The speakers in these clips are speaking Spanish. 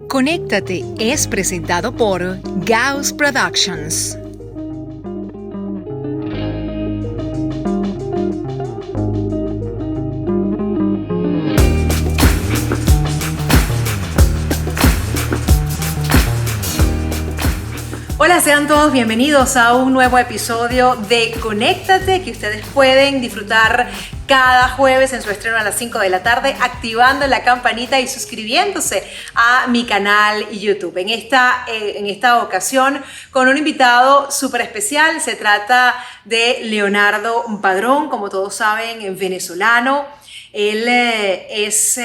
Conéctate es presentado por Gauss Productions. Hola, sean todos bienvenidos a un nuevo episodio de Conéctate, que ustedes pueden disfrutar cada jueves en su estreno a las 5 de la tarde, activando la campanita y suscribiéndose a mi canal YouTube. En esta ocasión, con un invitado súper especial, se trata de Leonardo Padrón, como todos saben, venezolano. Él es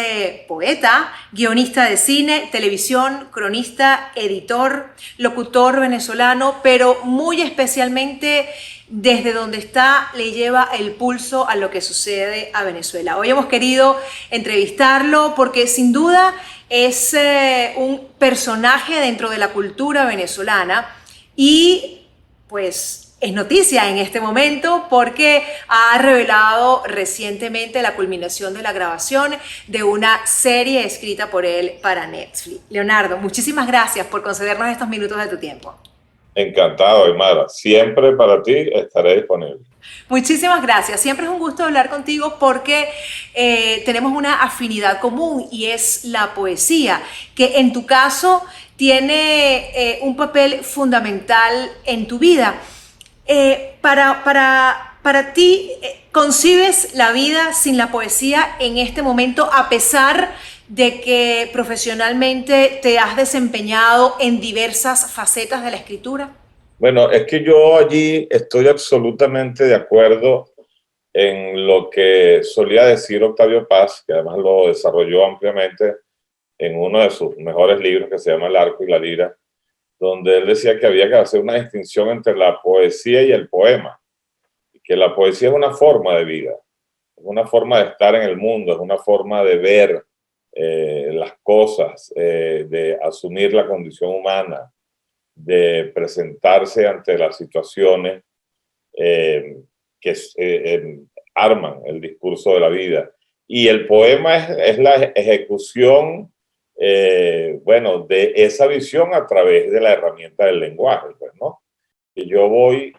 poeta, guionista de cine, televisión, cronista, editor, locutor venezolano, pero muy especialmente desde donde está le lleva el pulso a lo que sucede a Venezuela. Hoy hemos querido entrevistarlo porque sin duda es un personaje dentro de la cultura venezolana y pues es noticia en este momento porque ha revelado recientemente la culminación de la grabación de una serie escrita por él para Netflix. Leonardo, muchísimas gracias por concedernos estos minutos de tu tiempo. Encantado, Aymara. Siempre para ti estaré disponible. Muchísimas gracias. Siempre es un gusto hablar contigo porque tenemos una afinidad común y es la poesía, que en tu caso tiene un papel fundamental en tu vida. Para ti, ¿concibes la vida sin la poesía en este momento, a pesar de que profesionalmente te has desempeñado en diversas facetas de la escritura? Bueno, es que yo allí estoy absolutamente de acuerdo en lo que solía decir Octavio Paz, que además lo desarrolló ampliamente en uno de sus mejores libros que se llama El arco y la lira, donde él decía que había que hacer una distinción entre la poesía y el poema, y que la poesía es una forma de vida, es una forma de estar en el mundo, es una forma de ver las cosas, de asumir la condición humana, de presentarse ante las situaciones que arman el discurso de la vida. Y el poema es la ejecución bueno, de esa visión a través de la herramienta del lenguaje, pues, ¿no? Y yo voy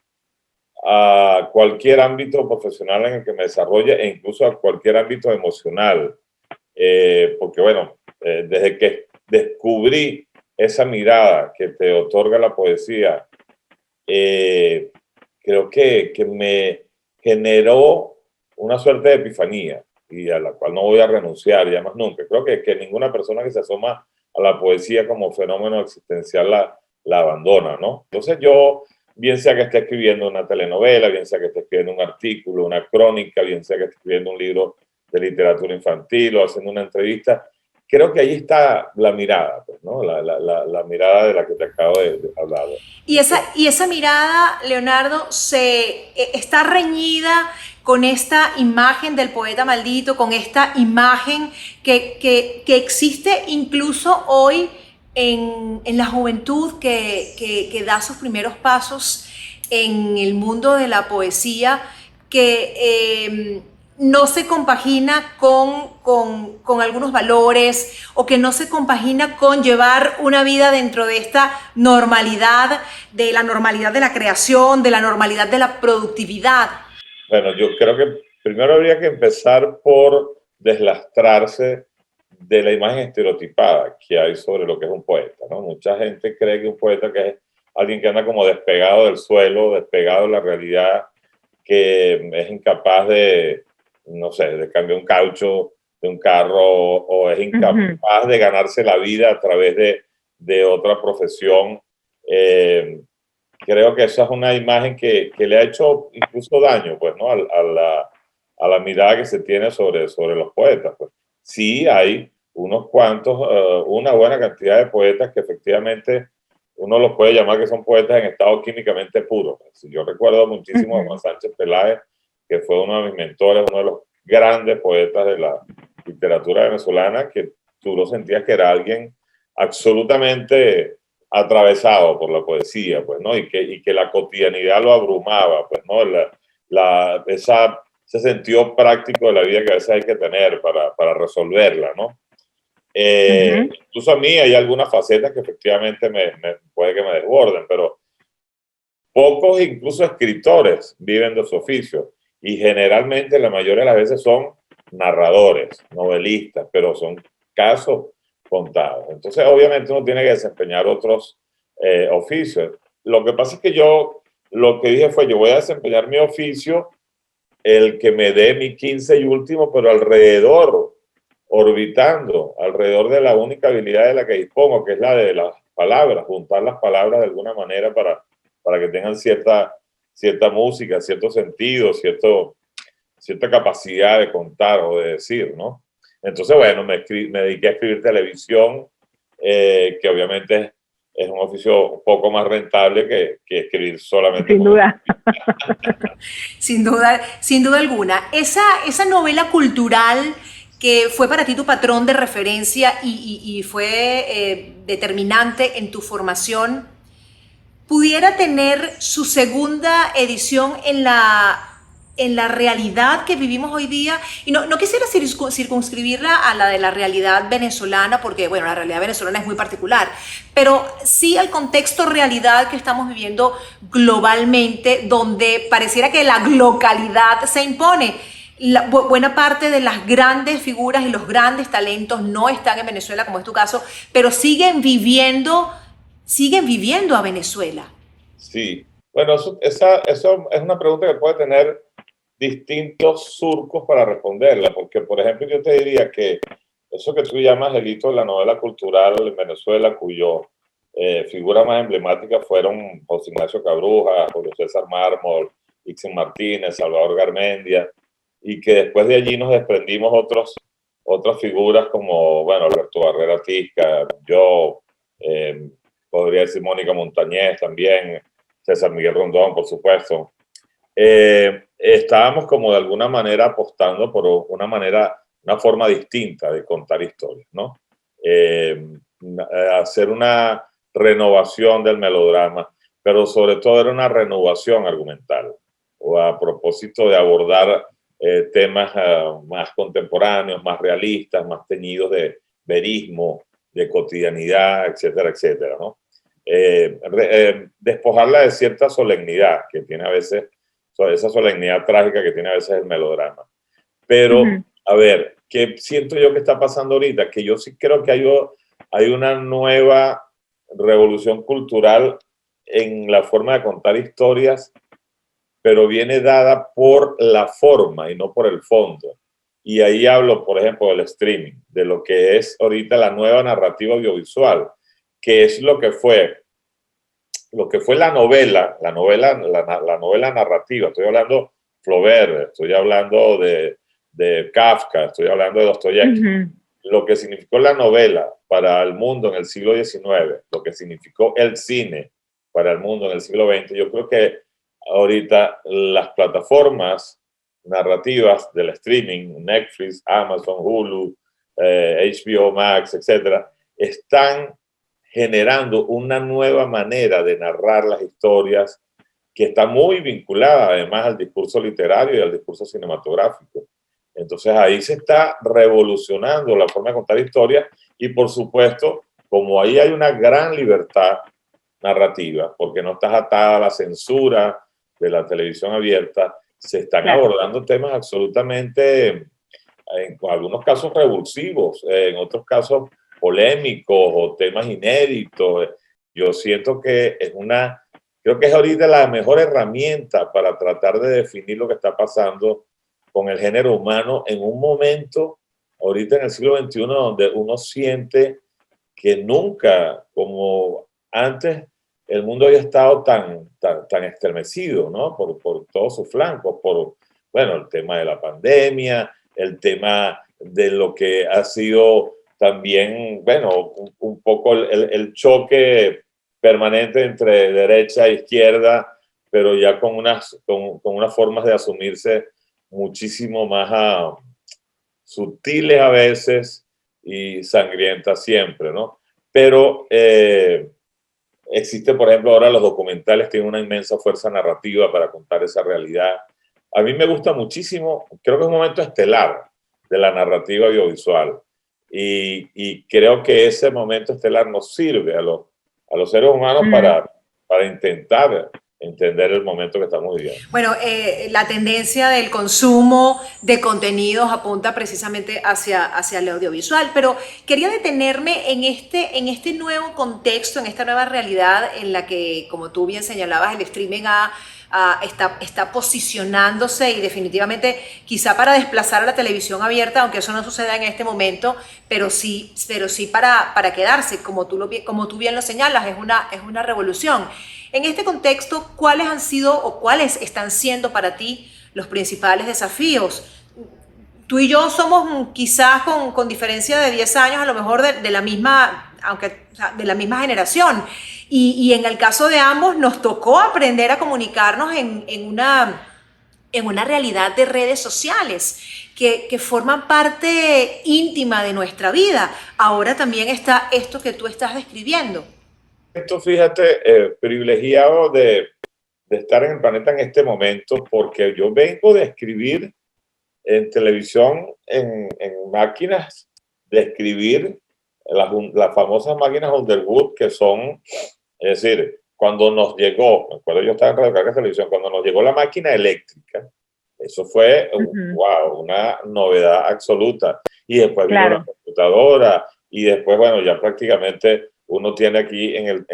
a cualquier ámbito profesional en el que me desarrolle e incluso a cualquier ámbito emocional, porque, bueno, desde que descubrí esa mirada que te otorga la poesía, creo que me generó una suerte de epifanía, y a la cual no voy a renunciar ya más nunca. Creo que ninguna persona que se asoma a la poesía como fenómeno existencial la abandona, ¿no? Entonces yo, bien sea que esté escribiendo una telenovela, bien sea que esté escribiendo un artículo, una crónica, bien sea que esté escribiendo un libro de literatura infantil o haciendo una entrevista, creo que ahí está la mirada, pues, ¿no? La mirada de la que te acabo de hablar. Y esa mirada, Leonardo, está reñida con esta imagen del poeta maldito, con esta imagen que existe incluso hoy en la juventud que da sus primeros pasos en el mundo de la poesía, que no se compagina con algunos valores o que no se compagina con llevar una vida dentro de esta normalidad, de la normalidad de la creación, de la normalidad de la productividad. Bueno, yo creo que primero habría que empezar por deslastrarse de la imagen estereotipada que hay sobre lo que es un poeta, ¿no? Mucha gente cree que un poeta que es alguien que anda como despegado del suelo, despegado de la realidad, que es incapaz de, no sé, de cambiar un caucho de un carro o es incapaz de ganarse la vida a través de otra profesión. Creo que esa es una imagen que le ha hecho incluso daño, pues, ¿no? A la mirada que se tiene sobre los poetas, pues. Sí hay unos cuantos, una buena cantidad de poetas que efectivamente uno los puede llamar que son poetas en estado químicamente puro. Yo recuerdo muchísimo a Juan Sánchez Peláez, que fue uno de mis mentores, uno de los grandes poetas de la literatura venezolana, que tú lo sentías que era alguien absolutamente atravesado por la poesía, pues, ¿no? Y que la cotidianidad lo abrumaba, pues, ¿no? Ese sentido práctico de la vida que a veces hay que tener para resolverla, ¿no? Incluso a mí hay algunas facetas que efectivamente puede que me desborden, pero pocos, incluso escritores, viven de su oficio y generalmente la mayoría de las veces son narradores, novelistas, pero son casos contados. Entonces, obviamente uno tiene que desempeñar otros oficios. Lo que pasa es que yo lo que dije fue, yo voy a desempeñar mi oficio, el que me dé mi 15 y último, pero alrededor, orbitando, alrededor de la única habilidad de la que dispongo, que es la de las palabras, juntar las palabras de alguna manera para que tengan cierta música, cierto sentido, cierta capacidad de contar o de decir, ¿no? Entonces, bueno, me dediqué a escribir televisión, que obviamente es un oficio un poco más rentable que escribir solamente. Sin duda. Sin duda alguna. Esa novela cultural que fue para ti tu patrón de referencia y fue determinante en tu formación, pudiera tener su segunda edición en la realidad que vivimos hoy día. Y no quisiera circunscribirla a la de la realidad venezolana, porque, bueno, la realidad venezolana es muy particular, pero sí al contexto realidad que estamos viviendo globalmente, donde pareciera que la localidad se impone. Buena parte de las grandes figuras y los grandes talentos no están en Venezuela, como es tu caso, pero siguen viviendo a Venezuela. Sí, bueno, eso es una pregunta que puede tener distintos surcos para responderla, porque, por ejemplo, yo te diría que eso que tú llamas el hito de la novela cultural en Venezuela, cuyo figura más emblemática fueron José Ignacio Cabruja, Julio César Mármol, Ixen Martínez, Salvador Garmendia, y que después de allí nos desprendimos otras figuras como, bueno, Alberto Barrera Tisca, yo, podría decir Mónica Montañez también, César Miguel Rondón, por supuesto. Estábamos como de alguna manera apostando por una forma distinta de contar historias, ¿no? Hacer una renovación del melodrama, pero sobre todo era una renovación argumental, o a propósito de abordar temas más contemporáneos, más realistas, más teñidos de verismo, de cotidianidad, etcétera, etcétera, ¿no? Despojarla de cierta solemnidad que tiene a veces, esa solemnidad trágica que tiene a veces el melodrama. Pero, a ver, ¿qué siento yo que está pasando ahorita? Que yo sí creo que hay una nueva revolución cultural en la forma de contar historias, pero viene dada por la forma y no por el fondo. Y ahí hablo, por ejemplo, del streaming, de lo que es ahorita la nueva narrativa audiovisual, que es lo que fue la novela narrativa. Estoy hablando Flaubert, estoy hablando de Kafka, estoy hablando de Dostoyevsky. Lo que significó la novela para el mundo en el siglo XIX, lo que significó el cine para el mundo en el siglo XX, yo creo que ahorita las plataformas narrativas del streaming, Netflix, Amazon, Hulu, HBO Max, etcétera, están generando una nueva manera de narrar las historias que está muy vinculada además al discurso literario y al discurso cinematográfico. Entonces ahí se está revolucionando la forma de contar historias y, por supuesto, como ahí hay una gran libertad narrativa, porque no estás atada a la censura de la televisión abierta, se están abordando temas absolutamente, en algunos casos revulsivos, en otros casos polémicos o temas inéditos. Yo siento que creo que es ahorita la mejor herramienta para tratar de definir lo que está pasando con el género humano en un momento, ahorita en el siglo XXI, donde uno siente que nunca, como antes, el mundo había estado tan estremecido, ¿no? Por todos sus flancos, bueno, el tema de la pandemia, el tema de lo que ha sido también, bueno, un poco el choque permanente entre derecha e izquierda, pero ya con unas formas de asumirse muchísimo más sutiles a veces y sangrientas siempre, ¿no? Pero existe, por ejemplo, ahora los documentales tienen una inmensa fuerza narrativa para contar esa realidad. A mí me gusta muchísimo, creo que es un momento estelar de la narrativa audiovisual. y creo que ese momento estelar nos sirve a los seres humanos para intentar entender el momento que estamos viviendo. Bueno, la tendencia del consumo de contenidos apunta precisamente hacia el audiovisual, pero quería detenerme en este nuevo contexto, en esta nueva realidad en la que, como tú bien señalabas, el streaming está posicionándose y definitivamente quizá para desplazar a la televisión abierta, aunque eso no suceda en este momento, pero sí para quedarse, como tú bien lo señalas, es una revolución. En este contexto, ¿cuáles han sido o cuáles están siendo para ti los principales desafíos? Tú y yo somos quizás con diferencia de 10 años, a lo mejor de la misma, o sea, de la misma generación. Y en el caso de ambos nos tocó aprender a comunicarnos en una realidad de redes sociales que forman parte íntima de nuestra vida. Ahora también está esto que tú estás describiendo. Esto, fíjate, privilegiado de estar en el planeta en este momento, porque yo vengo de escribir en televisión, en máquinas de escribir, las famosas máquinas Underwood, que son, es decir, cuando nos llegó, me acuerdo yo estaba en Radio Caracas Televisión, cuando nos llegó la máquina eléctrica, eso fue, wow, una novedad absoluta. Y después vino la computadora, y después, bueno, ya prácticamente uno tiene aquí en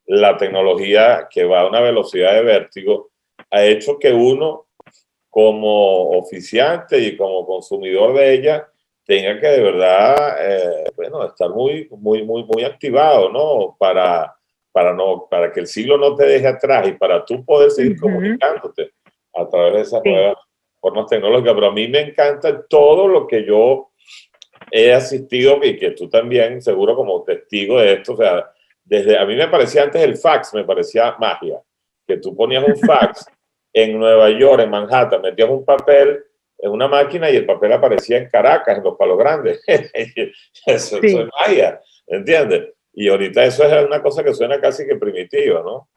la tecnología que va a una velocidad de vértigo, ha hecho que uno, como oficiante y como consumidor de ella, tenga que de verdad, bueno, estar muy activado, ¿no? Para que el siglo no te deje atrás y para tú poder seguir comunicándote a través de esas nuevas formas tecnológicas. Pero a mí me encanta todo lo que yo he asistido y que tú también, seguro como testigo de esto, o sea, a mí me parecía antes el fax, me parecía magia, que tú ponías un fax en Nueva York, en Manhattan, metías un papel en una máquina y el papel aparecía en Caracas, en los Palos Grandes. Eso es magia, ¿entiendes? Y ahorita eso es una cosa que suena casi que primitiva, ¿no?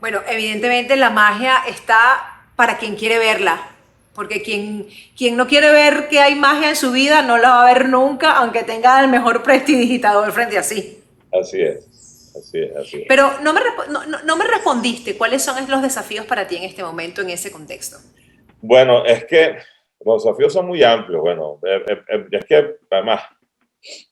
Bueno, evidentemente la magia está para quien quiere verla, porque quien no quiere ver que hay magia en su vida no la va a ver nunca, aunque tenga el mejor prestidigitador frente a sí. Así es, así es, así es. Pero no me respondiste cuáles son los desafíos para ti en este momento, en ese contexto. Bueno, es que los desafíos son muy amplios. Bueno, es que además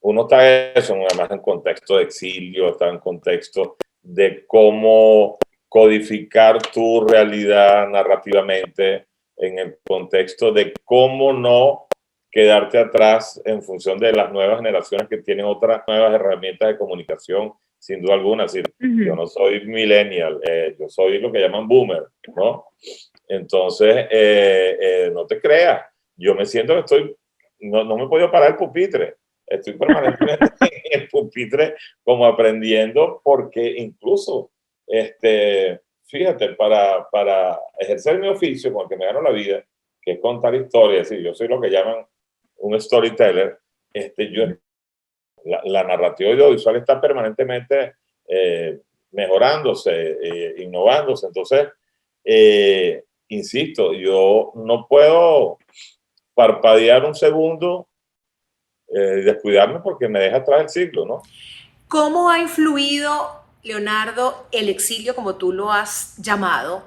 uno está eso, además en contexto de exilio, está en contexto de cómo codificar tu realidad narrativamente, en el contexto de cómo no quedarte atrás en función de las nuevas generaciones que tienen otras nuevas herramientas de comunicación, sin duda alguna. Es decir, yo no soy millennial, yo soy lo que llaman boomer, ¿no? Entonces, no te creas, yo me siento que no me he podido parar el pupitre. Estoy permanentemente en el pupitre como aprendiendo, porque incluso, fíjate, para ejercer mi oficio con el que me gano la vida, que es contar historias, es decir, yo soy lo que llaman un storyteller, la narrativa audiovisual está permanentemente mejorándose, innovándose. Entonces, insisto, yo no puedo parpadear un segundo y descuidarme porque me deja atrás el siglo, ¿no? ¿Cómo ha influido, Leonardo, el exilio, como tú lo has llamado,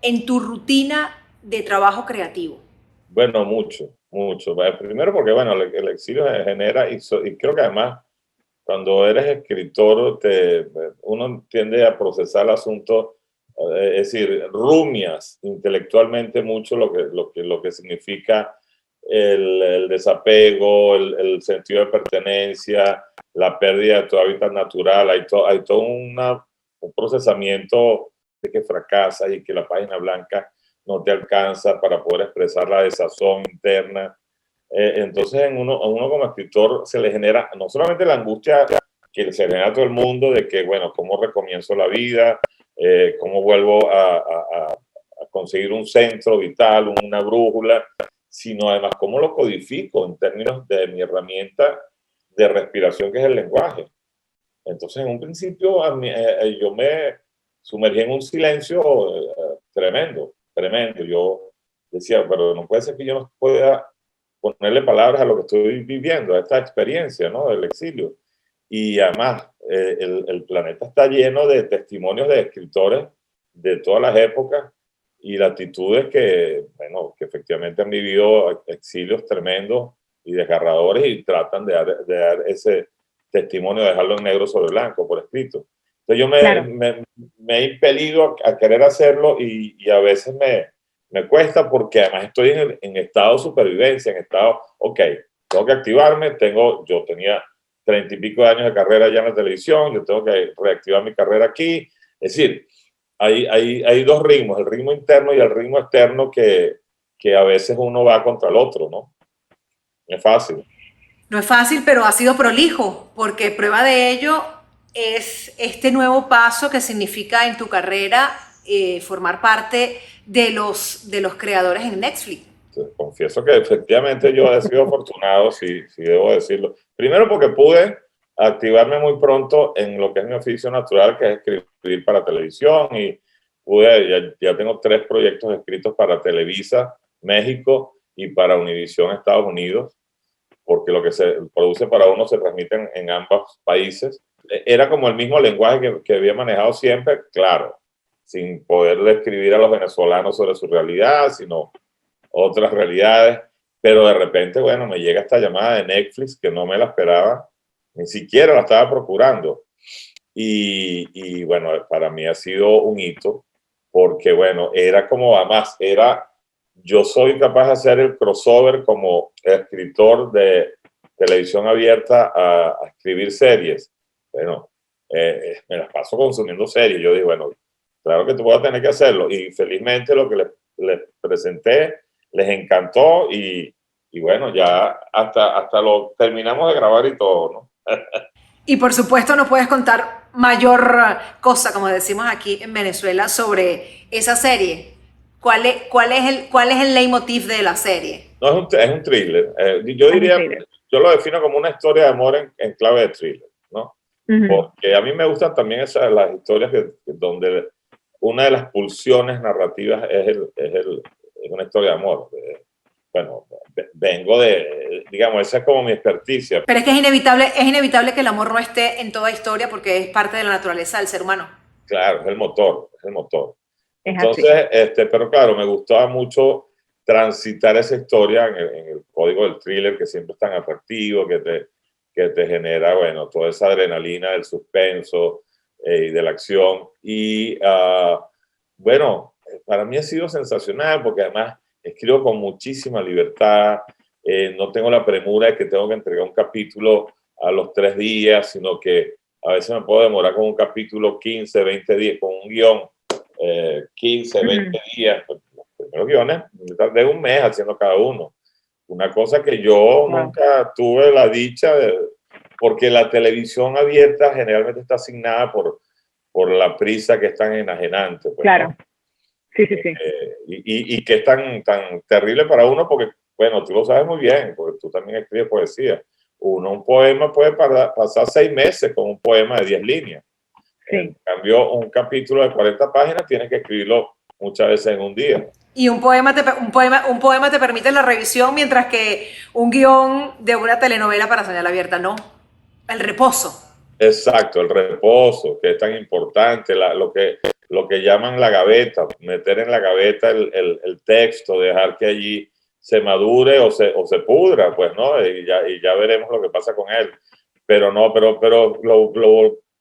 en tu rutina de trabajo creativo? Bueno, mucho. Primero porque, bueno, el exilio genera, y creo que además, cuando eres escritor, uno tiende a procesar el asunto, es decir, rumias intelectualmente mucho lo que significa el desapego, el sentido de pertenencia, la pérdida de tu hábitat natural. Hay todo un procesamiento de que fracasas y que la página blanca no te alcanza para poder expresar la desazón interna. Entonces, a uno como escritor se le genera no solamente la angustia que se genera a todo el mundo de que, bueno, ¿cómo recomienzo la vida? ¿Cómo vuelvo a conseguir un centro vital, una brújula? Sino además cómo lo codifico en términos de mi herramienta de respiración, que es el lenguaje. Entonces, en un principio, yo me sumergí en un silencio tremendo. Yo decía, pero no puede ser que yo no pueda ponerle palabras a lo que estoy viviendo, a esta experiencia, ¿no? Del exilio. Y además, el planeta está lleno de testimonios de escritores de todas las épocas y latitudes que, bueno, que efectivamente han vivido exilios tremendos y desgarradores y tratan de dar ese testimonio, de dejarlo en negro sobre blanco, por escrito. Entonces yo Claro. me he impelido a querer hacerlo y a veces me cuesta porque además estoy en estado de supervivencia, en estado, ok, tengo que activarme, yo tenía 30 y pico de años de carrera ya en la televisión, yo tengo que reactivar mi carrera aquí. Es decir, hay dos ritmos, el ritmo interno y el ritmo externo que a veces uno va contra el otro, ¿no? No es fácil. No es fácil, pero ha sido prolijo, porque prueba de ello es este nuevo paso que significa en tu carrera formar parte de los creadores en Netflix. Confieso que efectivamente yo he sido afortunado, sí debo decirlo. Primero porque pude activarme muy pronto en lo que es mi oficio natural, que es escribir para televisión, y ya tengo 3 proyectos escritos para Televisa, México, y para Univisión, Estados Unidos, porque lo que se produce para uno se transmite en ambos países. Era como el mismo lenguaje que había manejado siempre, claro, sin poder describir a los venezolanos sobre su realidad, sino otras realidades, pero de repente, bueno, me llega esta llamada de Netflix que no me la esperaba, ni siquiera la estaba procurando. Y bueno, para mí ha sido un hito, porque bueno, era como, además, yo soy capaz de hacer el crossover como escritor de televisión abierta a escribir series. Bueno, me las paso consumiendo series. Yo digo, bueno, claro que tú vas a tener que hacerlo. Y felizmente lo que les presenté les encantó y bueno, ya hasta lo terminamos de grabar y todo, ¿no? Y por supuesto no puedes contar mayor cosa, como decimos aquí en Venezuela, sobre esa serie. ¿Cuál es el leitmotiv de la serie? No, es un thriller. Yo diría, yo lo defino como una historia de amor en clave de thriller, ¿no? Porque a mí me gustan también las historias donde una de las pulsiones narrativas es una historia de amor. Bueno, vengo digamos, esa es como mi experticia. Pero es que es inevitable que el amor no esté en toda historia porque es parte de la naturaleza del ser humano. Claro, es el motor. Entonces, pero claro, me gustaba mucho transitar esa historia en el código del thriller, que siempre es tan atractivo, que te genera, bueno, toda esa adrenalina del suspenso y de la acción. Y bueno, para mí ha sido sensacional porque además escribo con muchísima libertad, no tengo la premura de que tengo que entregar un capítulo a los 3 días, sino que a veces me puedo demorar con un capítulo 15, 20 días, con un guión 15, 20 días. Los primeros guiones me tardé un mes haciendo cada uno. Una cosa que yo nunca tuve la dicha porque la televisión abierta generalmente está asignada por la prisa que es tan enajenante. Pues, claro. ¿no? Sí. Y que es tan terrible para uno porque, bueno, tú lo sabes muy bien, porque tú también escribes poesía. Un poema puede pasar 6 meses con un poema de 10 líneas. Sí. En cambio, un capítulo de 40 páginas tienes que escribirlo muchas veces en un día. Y un poema te permite la revisión, mientras que un guión de una telenovela para señal abierta no. El reposo. Exacto, el reposo, que es tan importante, lo que llaman la gaveta, meter en la gaveta el texto, dejar que allí se madure o se pudra, pues, ¿no? Y ya veremos lo que pasa con él. Pero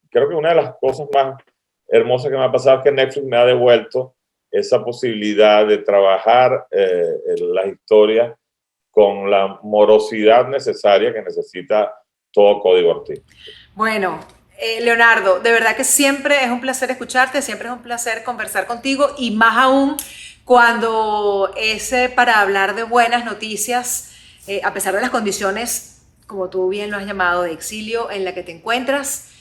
creo que una de las cosas más hermosas que me ha pasado es que Netflix me ha devuelto esa posibilidad de trabajar las historias con la morosidad necesaria que necesita todo código artístico. Bueno, Leonardo, de verdad que siempre es un placer escucharte, siempre es un placer conversar contigo y más aún cuando es para hablar de buenas noticias, a pesar de las condiciones, como tú bien lo has llamado, de exilio en la que te encuentras,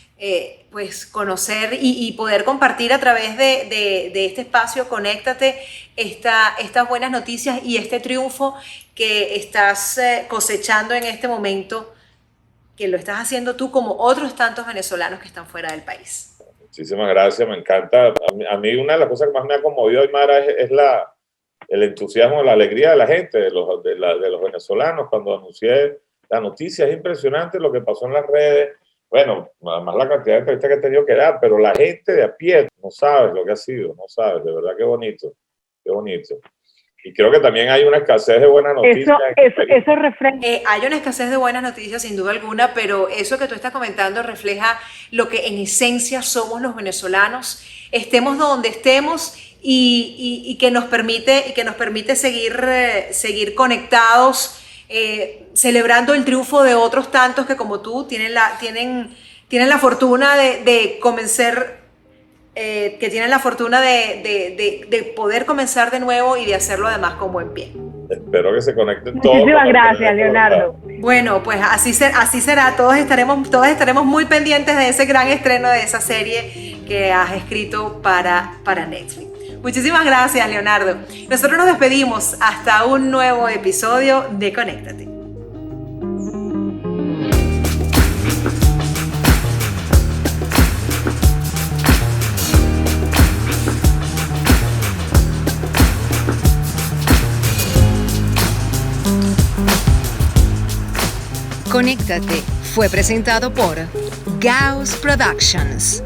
pues conocer y poder compartir a través de este espacio, conéctate, estas buenas noticias y este triunfo que estás cosechando en este momento, que lo estás haciendo tú como otros tantos venezolanos que están fuera del país. Muchísimas gracias, me encanta. A mí una de las cosas que más me ha conmovido, Aymara, es el entusiasmo, la alegría de la gente, de los venezolanos. Cuando anuncié la noticia, es impresionante lo que pasó en las redes. Bueno, además la cantidad de entrevistas que he tenido que dar, pero la gente de a pie, no sabes lo que ha sido, no sabes, de verdad, qué bonito, qué bonito. Y creo que también hay una escasez de buenas noticias. Eso refleja. Hay una escasez de buenas noticias sin duda alguna, pero eso que tú estás comentando refleja lo que en esencia somos los venezolanos, estemos donde estemos y que nos permite seguir conectados, celebrando el triunfo de otros tantos que como tú tienen la fortuna de comenzar. Que tienen la fortuna de poder comenzar de nuevo y de hacerlo además con buen pie. Espero que se conecten todos. Muchísimas gracias, Leonardo. Bueno, pues así será. Todos estaremos muy pendientes de ese gran estreno de esa serie que has escrito para Netflix. Muchísimas gracias, Leonardo. Nosotros nos despedimos hasta un nuevo episodio de Conéctate. Conéctate fue presentado por Gauss Productions.